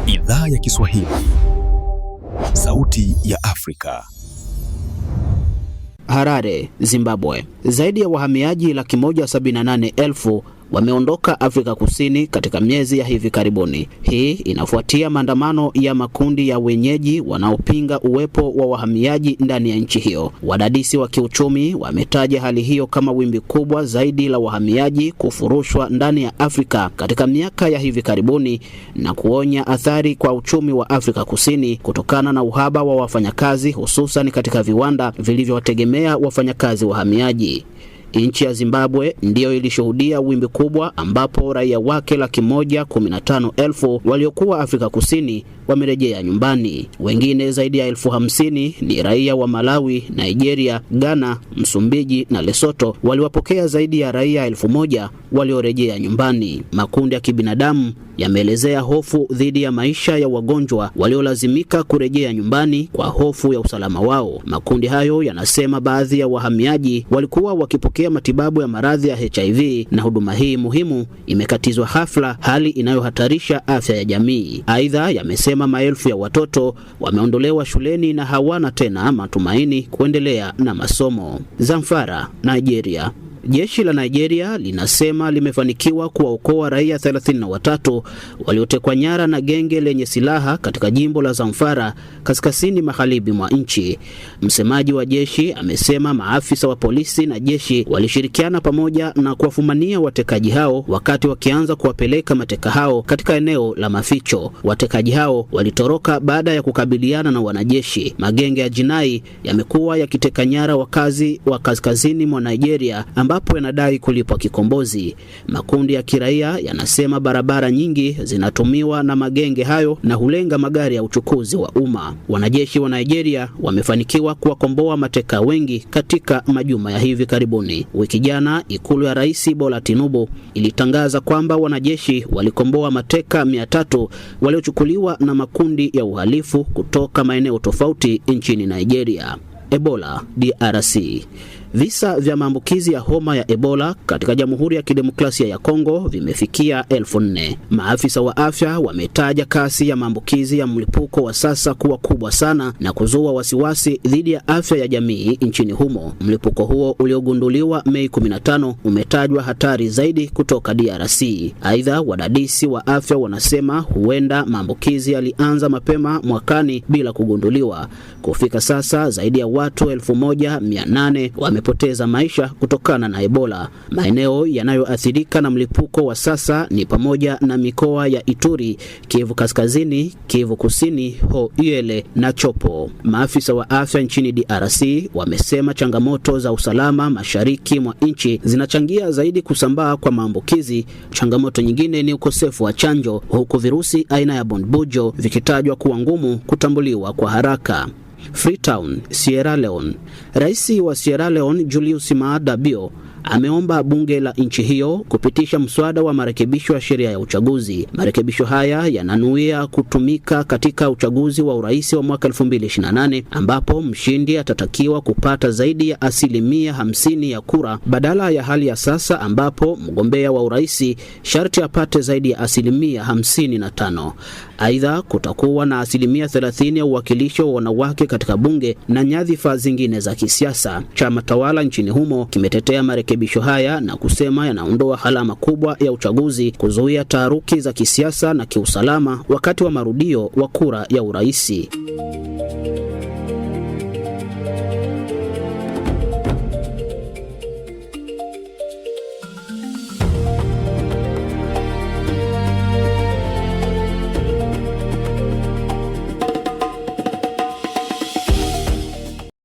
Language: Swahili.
Idhaa ya Kiswahili, Sauti ya Afrika. Harare, Zimbabwe. Zaidi ya wahamiaji 178,000 wameondoka Afrika Kusini katika miezi ya hivi karibuni. Hii inafuatia maandamano ya makundi ya wenyeji wanaopinga uwepo wa wahamiaji ndani ya nchi hiyo. Wadadisi wa kiuchumi wametaja hali hiyo kama wimbi kubwa zaidi la wahamiaji kufurushwa ndani ya Afrika katika miaka ya hivi karibuni, na kuonya athari kwa uchumi wa Afrika Kusini kutokana na uhaba wa wafanyakazi, hususan katika viwanda vilivyowategemea wafanyakazi wahamiaji. Nchi ya Zimbabwe ndiyo ilishuhudia wimbi kubwa ambapo raia wake 115,000 waliokuwa Afrika Kusini wamerejea nyumbani. Wengine zaidi ya 50,000 ni raia wa Malawi, Nigeria, Ghana, Msumbiji na Lesotho waliwapokea zaidi ya raia 1,000 waliorejea nyumbani. Makundi ya kibinadamu yameelezea hofu dhidi ya maisha ya wagonjwa waliolazimika kurejea nyumbani kwa hofu ya usalama wao. Makundi hayo yanasema baadhi ya wahamiaji walikuwa wakipokea matibabu ya maradhi ya HIV na huduma hii muhimu imekatizwa hafla, hali inayohatarisha afya ya jamii. Aidha, yamesema maelfu ya watoto wameondolewa shuleni na hawana tena matumaini kuendelea na masomo. Zamfara, Nigeria. Jeshi la Nigeria linasema limefanikiwa kuwaokoa raia 33 waliotekwa nyara na genge lenye silaha katika jimbo la Zamfara, kaskazini magharibi mwa nchi. Msemaji wa jeshi amesema maafisa wa polisi na jeshi walishirikiana pamoja na kuwafumania watekaji hao wakati wakianza kuwapeleka mateka hao katika eneo la maficho. Watekaji hao walitoroka baada ya kukabiliana na wanajeshi. Magenge ya jinai yamekuwa yakiteka nyara wakazi wa kaskazini mwa Nigeria ambapo yanadai kulipwa kikombozi. Makundi ya kiraia yanasema barabara nyingi zinatumiwa na magenge hayo na hulenga magari ya uchukuzi wa umma. Wanajeshi wa Nigeria wamefanikiwa kuwakomboa mateka wengi katika majuma ya hivi karibuni. Wiki jana, ikulu ya Rais Bola Tinubu ilitangaza kwamba wanajeshi walikomboa mateka 300 waliochukuliwa na makundi ya uhalifu kutoka maeneo tofauti nchini Nigeria. Ebola, DRC. Visa vya maambukizi ya homa ya Ebola katika Jamhuri ya Kidemokrasia ya Kongo vimefikia 4,000. Maafisa wa afya wametaja kasi ya maambukizi ya mlipuko wa sasa kuwa kubwa sana na kuzua wasiwasi dhidi ya afya ya jamii nchini humo. Mlipuko huo uliogunduliwa Mei 15 umetajwa hatari zaidi kutoka DRC. Aidha, wadadisi wa afya wanasema huenda maambukizi yalianza mapema mwakani bila kugunduliwa. Kufika sasa zaidi ya watu 1,800 wamepoteza maisha kutokana na Ebola. Maeneo yanayoathirika na mlipuko wa sasa ni pamoja na mikoa ya Ituri, Kivu Kaskazini, Kivu Kusini, Hoiele na Chopo. Maafisa wa afya nchini DRC wamesema changamoto za usalama mashariki mwa nchi zinachangia zaidi kusambaa kwa maambukizi. Changamoto nyingine ni ukosefu wa chanjo, huku virusi aina ya Bundibugyo vikitajwa kuwa ngumu kutambuliwa kwa haraka. Freetown, Sierra Leone. Rais wa Sierra Leone Julius Maada Bio ameomba bunge la nchi hiyo kupitisha mswada wa marekebisho ya sheria ya uchaguzi. Marekebisho haya yananuia kutumika katika uchaguzi wa urais wa mwaka 2028 ambapo mshindi atatakiwa kupata zaidi ya 50% ya kura badala ya hali ya sasa ambapo mgombea wa urais sharti apate zaidi ya 55%. Aidha, kutakuwa na 30% ya uwakilisho wa wanawake katika bunge na nyadhifa zingine za kisiasa. Chama tawala nchini humo kimetetea marekebisho haya na kusema yanaondoa halama kubwa ya uchaguzi, kuzuia taharuki za kisiasa na kiusalama wakati wa marudio wa kura ya urais.